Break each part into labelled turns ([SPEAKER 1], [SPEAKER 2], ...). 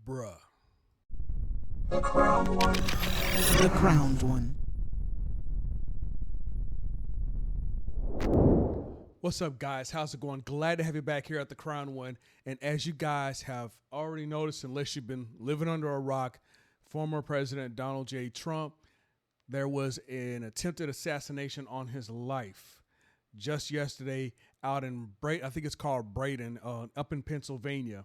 [SPEAKER 1] Bruh.
[SPEAKER 2] The crowned one.
[SPEAKER 3] The crowned one.
[SPEAKER 1] What's up, guys? How's it going? Glad to have you back here at the Crown One. And as you guys have already noticed, unless you've been living under a rock, former President Donald J. Trump, there was an attempted assassination on his life just yesterday out in I think it's called Braden, up in Pennsylvania,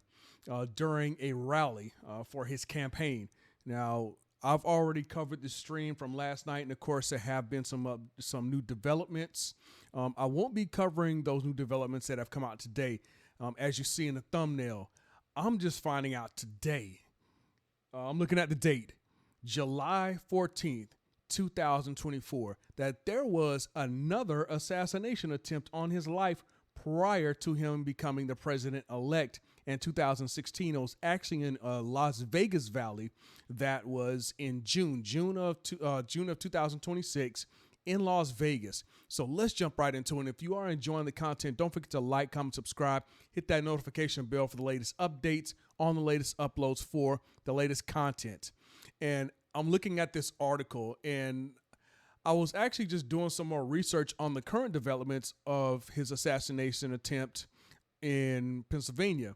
[SPEAKER 1] during a rally for his campaign. Now, I've already covered the stream from last night, and of course, there have been some new developments. I won't be covering those new developments that have come out today. As you see in the thumbnail, I'm just finding out today. I'm looking at the date, July 14th, 2024, that there was another assassination attempt on his life prior to him becoming the president-elect in 2016. It was actually in Las Vegas Valley. That was in June of 2026 in Las Vegas. So let's jump right into it. And if you are enjoying the content, don't forget to like, comment, subscribe, hit that notification bell for the latest updates on the latest uploads for the latest content. And I'm looking at this article, and I was actually just doing some more research on the current developments of his assassination attempt in Pennsylvania.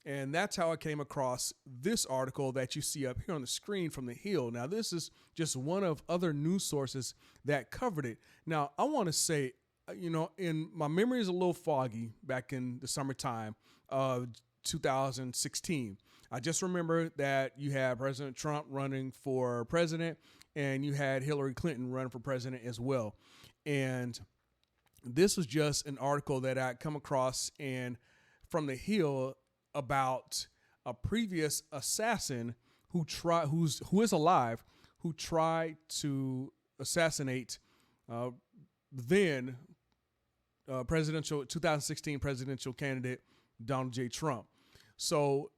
[SPEAKER 1] And that's how I came across this article that you see up here on the screen from The Hill. Now, this is just one of other news sources that covered it. Now, I want to say, in my memory is a little foggy back in the summertime of 2016. I just remember that you had President Trump running for president, and you had Hillary Clinton running for president as well. And this was just an article that I come across from The Hill about a previous assassin who is alive, who tried to assassinate then 2016 presidential candidate Donald J. Trump. So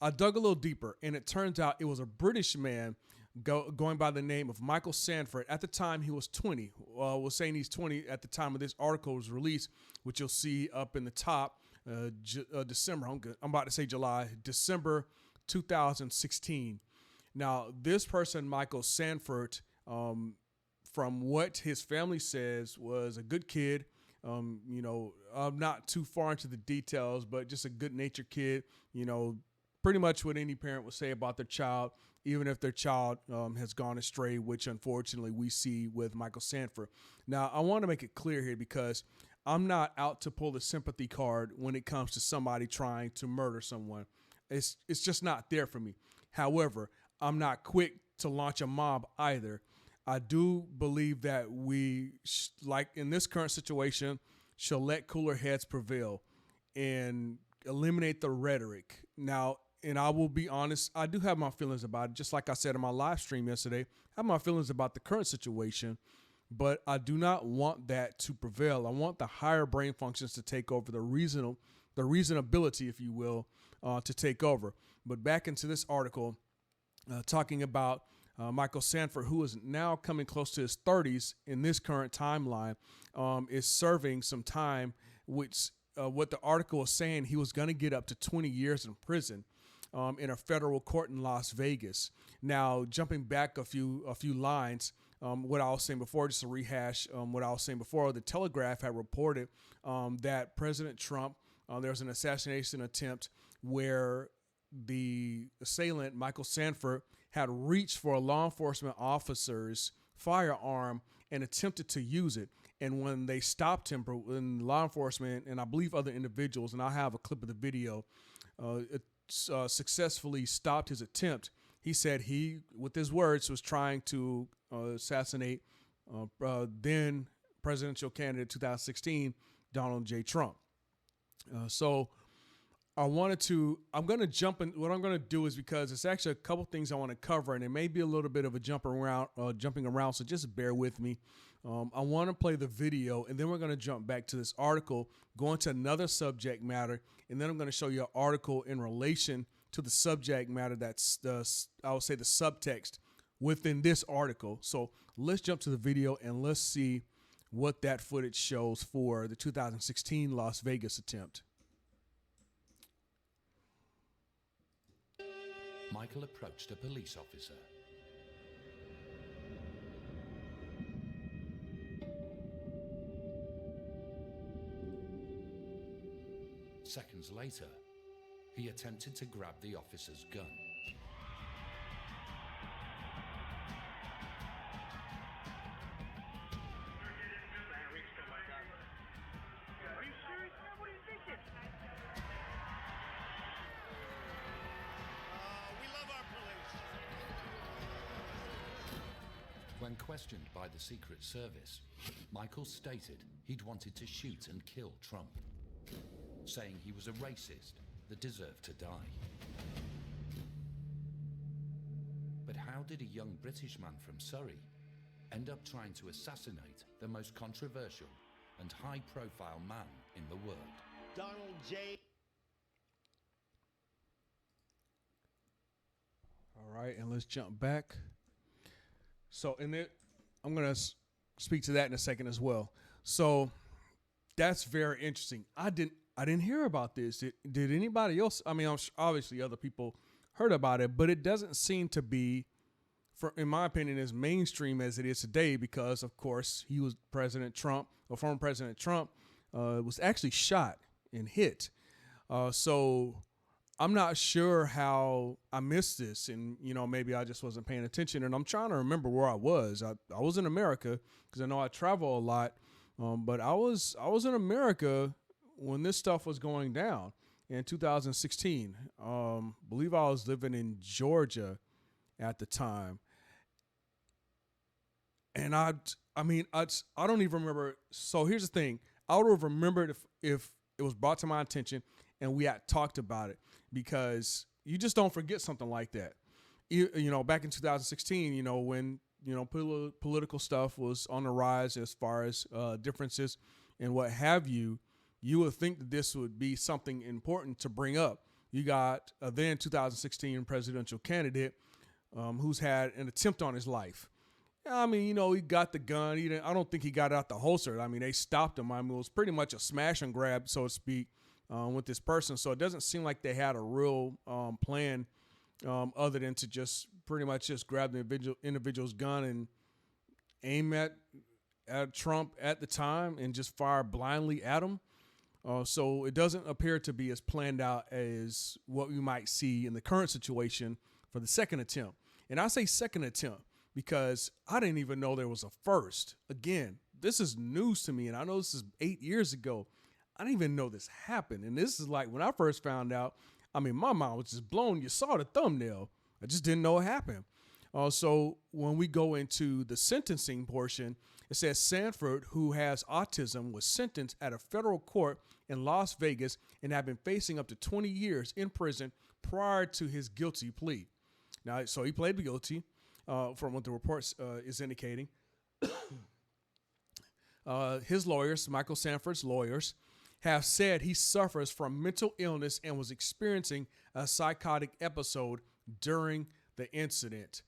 [SPEAKER 1] I dug a little deeper, and it turns out it was a British man going by the name of Michael Sanford. At the time, he was 20. We're saying he's 20 at the time of this article was released, which you'll see up in the top. December, I'm about to say July, December 2016. Now, this person, Michael Sanford, from what his family says, was a good kid. I'm not too far into the details, but just a good-natured kid. Pretty much what any parent would say about their child, even if their child has gone astray, which unfortunately we see with Michael Sanford. Now, I want to make it clear here because I'm not out to pull the sympathy card when it comes to somebody trying to murder someone. It's just not there for me. However, I'm not quick to launch a mob either. I do believe that we, like in this current situation, shall let cooler heads prevail and eliminate the rhetoric. Now, and I will be honest, I do have my feelings about it. Just like I said in my live stream yesterday, I have my feelings about the current situation. But I do not want that to prevail. I want the higher brain functions to take over, the reasonability, if you will, to take over. But back into this article, talking about Michael Sanford, who is now coming close to his 30s in this current timeline, is serving some time, which what the article is saying, he was going to get up to 20 years in prison in a federal court in Las Vegas. Now, jumping back a few lines, what I was saying before, just to rehash what I was saying before, the Telegraph had reported that President Trump, there was an assassination attempt where the assailant, Michael Sanford, had reached for a law enforcement officer's firearm and attempted to use it. And when they stopped him, when law enforcement and I believe other individuals, and I have a clip of the video, successfully stopped his attempt. He said he, with his words, was trying to assassinate then presidential candidate 2016, Donald J. Trump. So I'm going to jump in. What I'm going to do is, because it's actually a couple things I want to cover, and it may be a little bit of a jumping around. So just bear with me. I want to play the video, and then we're going to jump back to this article, go into another subject matter, and then I'm going to show you an article in relation to the subject matter that's I would say the subtext within this article. So let's jump to the video and let's see what that footage shows for the 2016 Las Vegas attempt.
[SPEAKER 4] Michael approached a police officer. Seconds later, he attempted to grab the officer's gun.
[SPEAKER 5] Are you serious, man? What are you thinking? We love our police.
[SPEAKER 4] When questioned by the Secret Service, Michael stated he'd wanted to shoot and kill Trump, saying he was a racist that deserved to die. But how did a young British man from Surrey end up trying to assassinate the most controversial and high-profile man in the world?
[SPEAKER 5] Donald J.
[SPEAKER 1] All right, and let's jump back. So, I'm going to speak to that in a second as well. So, that's very interesting. I didn't hear about this. Did anybody else? I mean, obviously other people heard about it, but it doesn't seem to be, in my opinion, as mainstream as it is today because, of course, former President Trump was actually shot and hit. So I'm not sure how I missed this, and maybe I just wasn't paying attention. And I'm trying to remember where I was. I was in America because I know I travel a lot, but I was in America when this stuff was going down in 2016. Believe I was living in Georgia at the time, and I don't even remember. So here's the thing: I would have remembered if it was brought to my attention and we had talked about it, because you just don't forget something like that. Back in 2016, when political stuff was on the rise as far as differences and what have you, you would think that this would be something important to bring up. You got a then 2016 presidential candidate who's had an attempt on his life. I mean, he got the gun. I don't think he got out the holster. I mean, they stopped him. I mean, it was pretty much a smash and grab, so to speak, with this person. So it doesn't seem like they had a real plan other than to just pretty much just grab the individual's gun and aim at Trump at the time and just fire blindly at him. So it doesn't appear to be as planned out as what we might see in the current situation for the second attempt. And I say second attempt because I didn't even know there was a first. Again, this is news to me, and I know this is 8 years ago. I didn't even know this happened. And this is like when I first found out, I mean, my mind was just blown. You saw the thumbnail. I just didn't know it happened. So when we go into the sentencing portion, it says Sanford, who has autism, was sentenced at a federal court in Las Vegas and had been facing up to 20 years in prison prior to his guilty plea. Now, so he pled guilty, from what the report is indicating. His lawyers, Michael Sanford's lawyers, have said he suffers from mental illness and was experiencing a psychotic episode during the incident.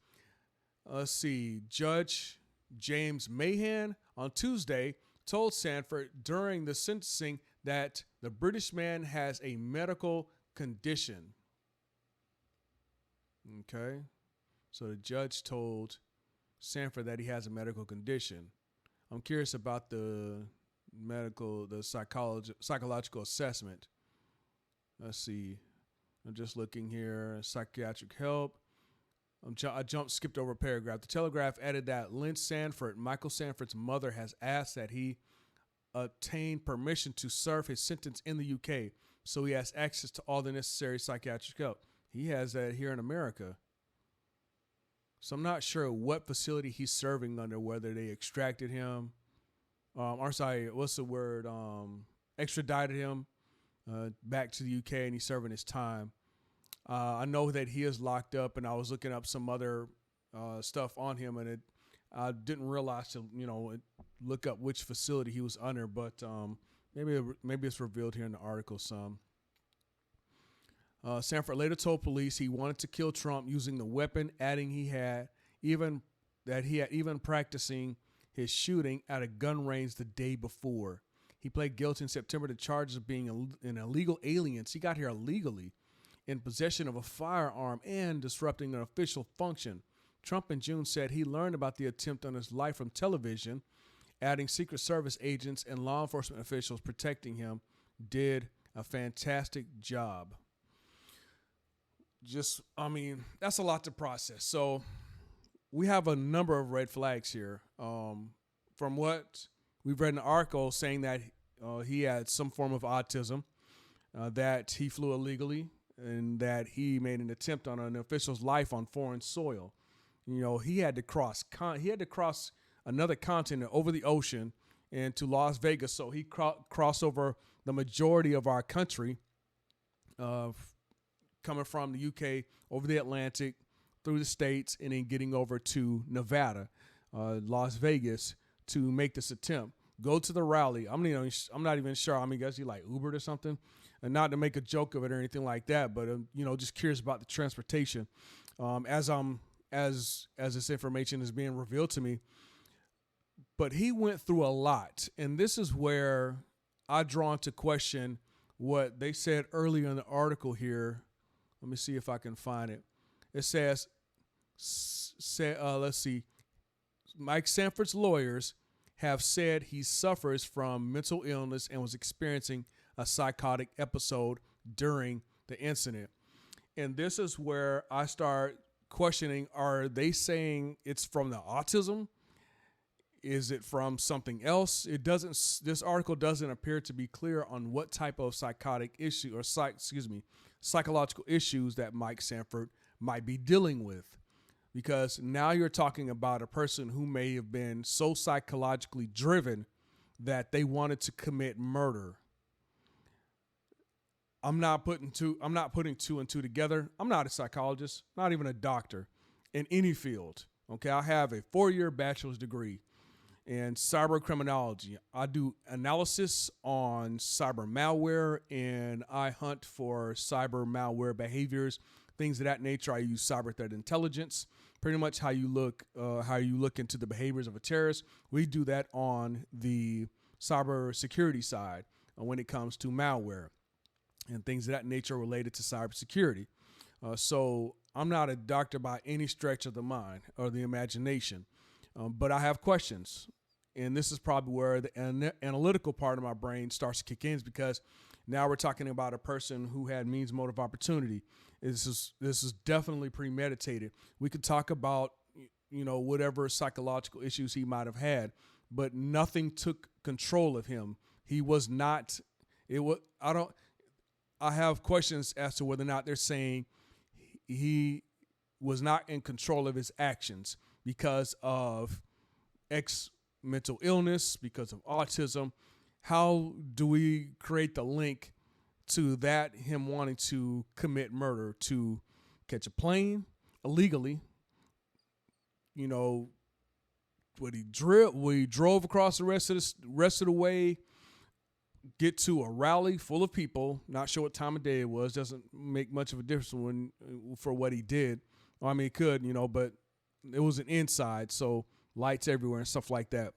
[SPEAKER 1] Let's see. Judge James Mahan on Tuesday told Sanford during the sentencing that the British man has a medical condition. Okay. So the judge told Sanford that he has a medical condition. I'm curious about the psychological assessment. Let's see. I'm just looking here. Psychiatric help. I skipped over a paragraph. The Telegraph added that Lynn Sanford, Michael Sanford's mother, has asked that he obtain permission to serve his sentence in the UK, so he has access to all the necessary psychiatric help. He has that here in America. So I'm not sure what facility he's serving under, whether they extracted him, extradited him back to the UK and he's serving his time. I know that he is locked up, and I was looking up some other stuff on him, and I didn't realize to look up which facility he was under, but maybe it's revealed here in the article some. Sanford later told police he wanted to kill Trump using the weapon, adding he had even practicing his shooting at a gun range the day before. He pled guilty in September to charges of being an illegal alien. So he got here illegally in possession of a firearm and disrupting an official function. Trump in June said he learned about the attempt on his life from television, adding Secret Service agents and law enforcement officials protecting him did a fantastic job. That's a lot to process. So we have a number of red flags here. From what we've read in the article saying that he had some form of autism, that he flew illegally, and that he made an attempt on an official's life on foreign soil. He had to cross another continent over the ocean and to Las Vegas. So he crossed over the majority of our country, coming from the UK over the Atlantic through the States and then getting over to Nevada, Las Vegas, to make this attempt. Go to the rally. I'm not even sure. I guess he like Ubered or something, and not to make a joke of it or anything like that, but just curious about the transportation. As this information is being revealed to me, but he went through a lot, and this is where I draw into question what they said earlier in the article here. Let me see if I can find it. It says, let's see, Mike Sanford's lawyers have said he suffers from mental illness and was experiencing a psychotic episode during the incident. And this is where I start questioning, are they saying it's from the autism? Is it from something else? This article doesn't appear to be clear on what type of psychotic issue or psychological issues that Mike Sanford might be dealing with. Because now you're talking about a person who may have been so psychologically driven that they wanted to commit murder. I'm not putting two and two together. I'm not a psychologist, not even a doctor in any field. Okay, I have a 4-year bachelor's degree in cyber criminology. I do analysis on cyber malware, and I hunt for cyber malware behaviors, things of that nature. I use cyber threat intelligence, pretty much how you look into the behaviors of a terrorist. We do that on the cyber security side when it comes to malware and things of that nature related to cybersecurity. So I'm not a doctor by any stretch of the mind or the imagination, but I have questions. And this is probably where the analytical part of my brain starts to kick in, because now we're talking about a person who had means, motive, opportunity. This is definitely premeditated. We could talk about, whatever psychological issues he might have had, but nothing took control of him. He was not, I have questions as to whether or not they're saying he was not in control of his actions because of mental illness, because of autism. How do we create the link to that, him wanting to commit murder, to catch a plane illegally? Would he drove across the rest of the way, get to a rally full of people, not sure what time of day it was, doesn't make much of a difference for what he did. It could, but it was an inside, so lights everywhere and stuff like that.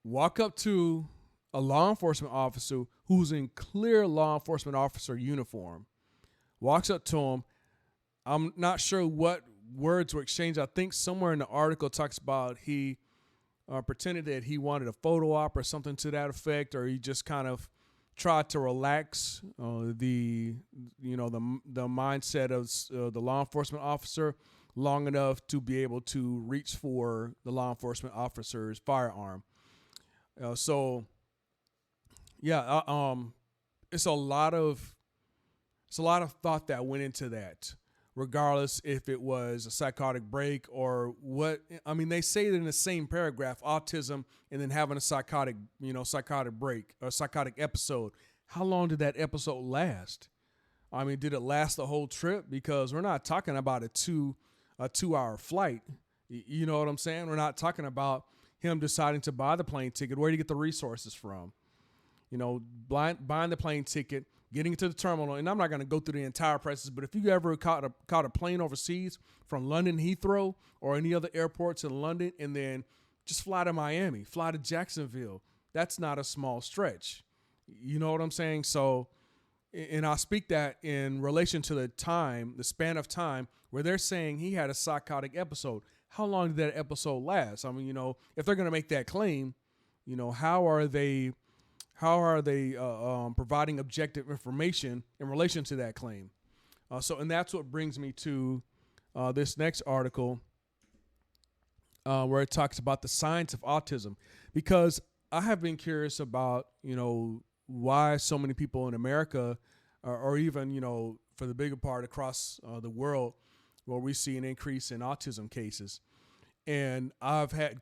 [SPEAKER 1] Walk up to a law enforcement officer who's in clear law enforcement officer uniform. Walks up to him. I'm not sure what words were exchanged. I think somewhere in the article talks about he pretended that he wanted a photo op or something to that effect, or he just kind of tried to relax the mindset of the law enforcement officer long enough to be able to reach for the law enforcement officer's firearm. It's a lot of thought that went into that, regardless if it was a psychotic break or what. They say that in the same paragraph, autism and then having a psychotic break or psychotic episode. How long did that episode last? Did it last the whole trip? Because we're not talking about a 2-hour flight. You know what I'm saying? We're not talking about him deciding to buy the plane ticket. Where did he get the resources from? Buying the plane ticket, getting to the terminal. And I'm not going to go through the entire process, but if you ever caught a plane overseas from London Heathrow or any other airports in London, and then just fly to Miami, fly to Jacksonville, that's not a small stretch. You know what I'm saying? So and I speak that in relation to the span of time where they're saying he had a psychotic episode. How long did that episode last? I mean, if they're going to make that claim, how are they providing objective information in relation to that claim? And that's what brings me to this next article where it talks about the science of autism, because I have been curious about, why so many people in America or even, for the bigger part across the world where we see an increase in autism cases. And I've had,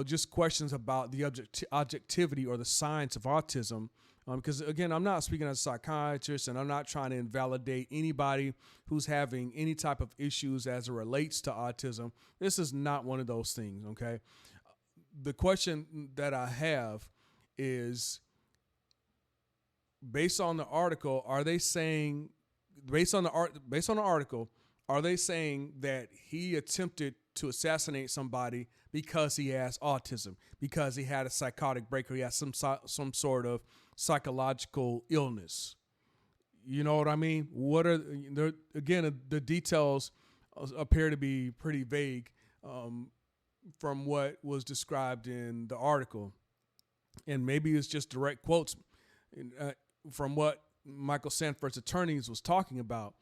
[SPEAKER 1] just questions about the objectivity or the science of autism. Because, again, I'm not speaking as a psychiatrist, and I'm not trying to invalidate anybody who's having any type of issues as it relates to autism. This is not one of those things, okay? The question that I have is, based on the article, are they saying that he attempted to assassinate somebody because he has autism, because he had a psychotic break, or he has some sort of psychological illness? You know what I mean? The details appear to be pretty vague from what was described in the article, and maybe it's just direct quotes from what Michael Sanford's attorneys was talking about.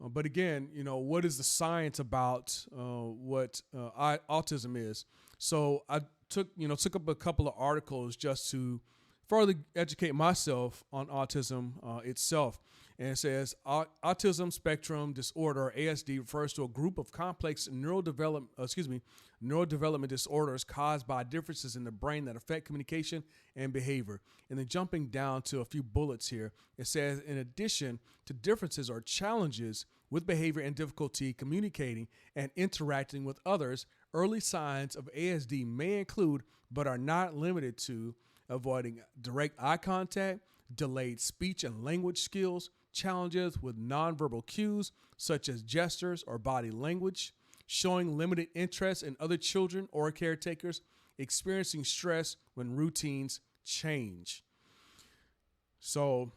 [SPEAKER 1] But again, what is the science about what autism is? So I took up a couple of articles just to further educate myself on autism itself. And it says autism spectrum disorder, or ASD, refers to a group of complex neurodevelopment disorders caused by differences in the brain that affect communication and behavior. And then jumping down to a few bullets here, it says, in addition to differences or challenges with behavior and difficulty communicating and interacting with others, early signs of ASD may include, but are not limited to, avoiding direct eye contact, delayed speech and language skills, challenges with nonverbal cues such as gestures or body language, showing limited interest in other children or caretakers, experiencing stress when routines change. So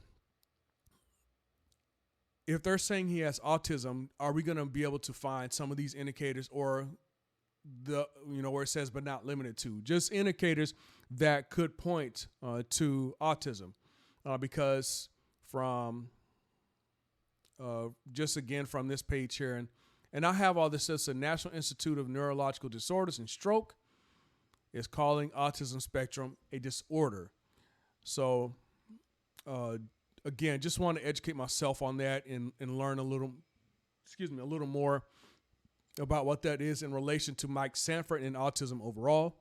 [SPEAKER 1] if they're saying he has autism, are we going to be able to find some of these indicators, or where it says but not limited to, just indicators that could point to autism? Because from just again from this page here, and I have all this. It's the National Institute of Neurological Disorders and Stroke is calling autism spectrum a disorder. So again, just want to educate myself on that and learn a little more about what that is in relation to Mike Sanford and autism overall.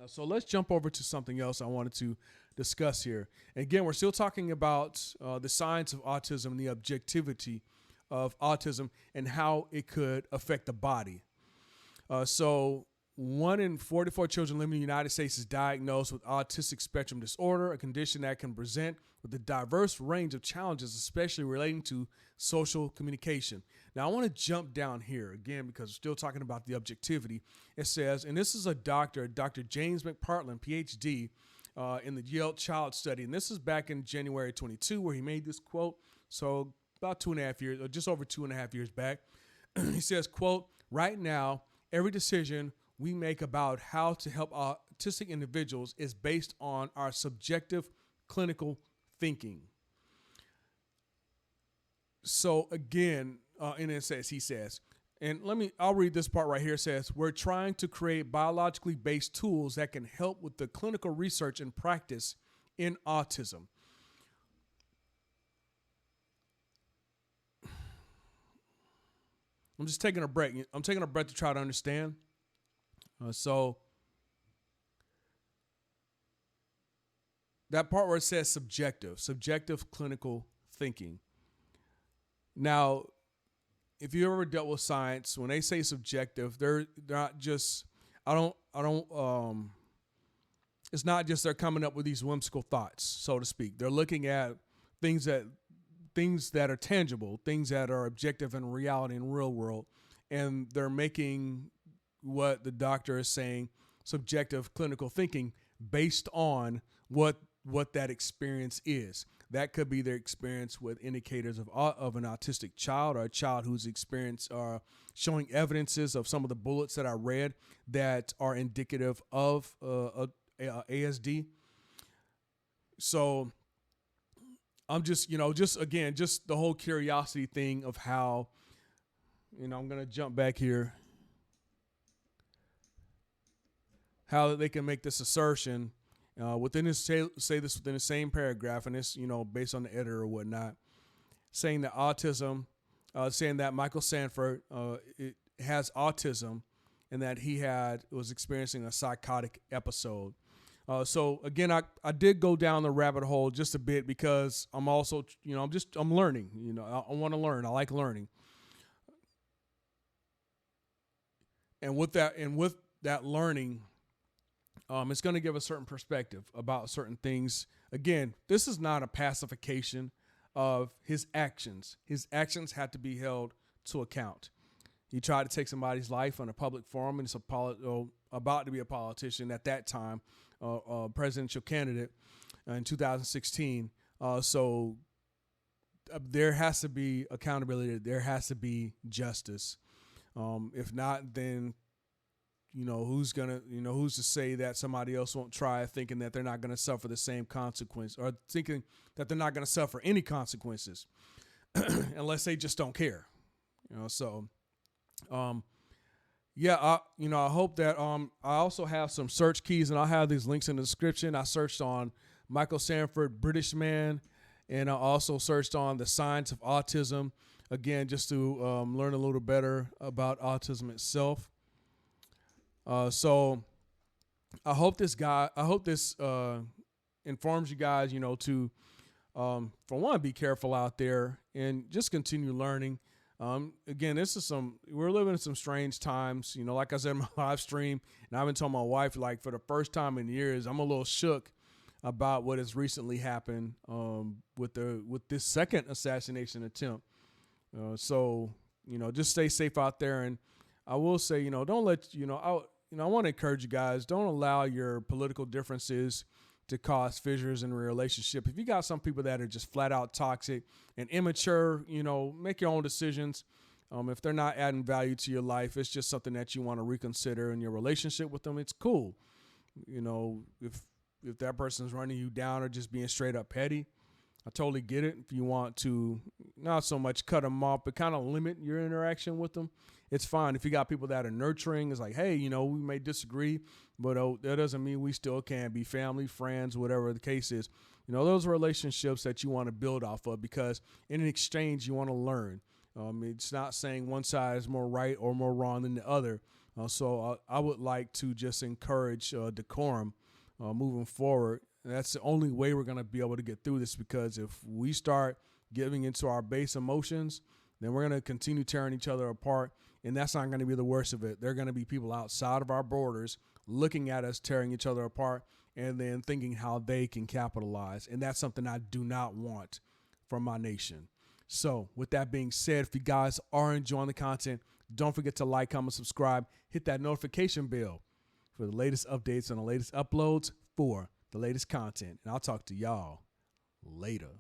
[SPEAKER 1] So let's jump over to something else I wanted to discuss here. And again, we're still talking about the science of autism and the objectivity of autism and how it could affect the body. So 1 in 44 children living in the United States is diagnosed with autistic spectrum disorder, a condition that can present with a diverse range of challenges, especially relating to social communication. Now, I want to jump down here again because we're still talking about the objectivity. It says, and this is Dr. James McPartland, PhD, in the Yale Child Study. And this is back in January 22, where he made this quote. So about 2.5 years, or just over 2.5 years back. He says, quote, "Right now, every decision we make about how to help autistic individuals is based on our subjective clinical thinking." So again, and it says, he says, and I'll read this part right here. It says, "We're trying to create biologically based tools that can help with the clinical research and practice in autism." I'm just taking a break. I'm taking a breath to try to understand. So that part where it says subjective clinical thinking. Now, if you ever dealt with science, when they say subjective, they're not just, it's not just they're coming up with these whimsical thoughts, so to speak. They're looking at things that are tangible, things that are objective in reality in real world, and they're making what the doctor is saying subjective clinical thinking based on what that experience is. that could be their experience with indicators of an autistic child, or a child who's experienced showing evidences of some of the bullets that I read that are indicative of ASD. So I'm just, just the whole curiosity thing of how, I'm going to jump back here, how they can make this assertion within this, say this within the same paragraph, and it's, based on the editor or whatnot, saying that autism, saying that Michael Sanford has autism, and that he was experiencing a psychotic episode. So again, I did go down the rabbit hole just a bit because I'm also, I'm learning. I want to learn. I like learning. And with that learning, it's going to give a certain perspective about certain things. Again, this is not a pacification of his actions. His actions had to be held to account. He tried to take somebody's life on a public forum, and it's about to be a politician at that time, presidential candidate in 2016. So there has to be accountability. There has to be justice. If not, then who's to say that somebody else won't try, thinking that they're not going to suffer the same consequence, or thinking that they're not going to suffer any consequences unless they just don't care. So I hope that I also have some search keys, and I'll have these links in the description. I searched on Michael Sanford, British man, and I also searched on the science of autism, again, just to learn a little better about autism itself. So I hope this informs you guys, to, for one, be careful out there and just continue learning. Again, we're living in some strange times, like I said in my live stream, and I've been telling my wife, like, for the first time in years, I'm a little shook about what has recently happened, with this second assassination attempt. So, just stay safe out there. And I will say, don't let, I want to encourage you guys, don't allow your political differences to cause fissures in a relationship. If you got some people that are just flat out toxic and immature, make your own decisions. If they're not adding value to your life, it's just something that you want to reconsider in your relationship with them. It's cool. If that person's running you down or just being straight up petty, I totally get it. If you want to not so much cut them off, but kind of limit your interaction with them, it's fine. If you got people that are nurturing, it's like, hey, we may disagree, but that doesn't mean we still can be family, friends, whatever the case is. Those are relationships that you want to build off of, because in an exchange, you want to learn. It's not saying one side is more right or more wrong than the other. So I would like to just encourage decorum moving forward. And that's the only way we're going to be able to get through this, because if we start giving into our base emotions, then we're going to continue tearing each other apart. And that's not going to be the worst of it. There are going to be people outside of our borders looking at us tearing each other apart and then thinking how they can capitalize. And that's something I do not want from my nation. So with that being said, if you guys are enjoying the content, don't forget to like, comment, subscribe, hit that notification bell for the latest updates and the latest uploads for the latest content. And I'll talk to y'all later.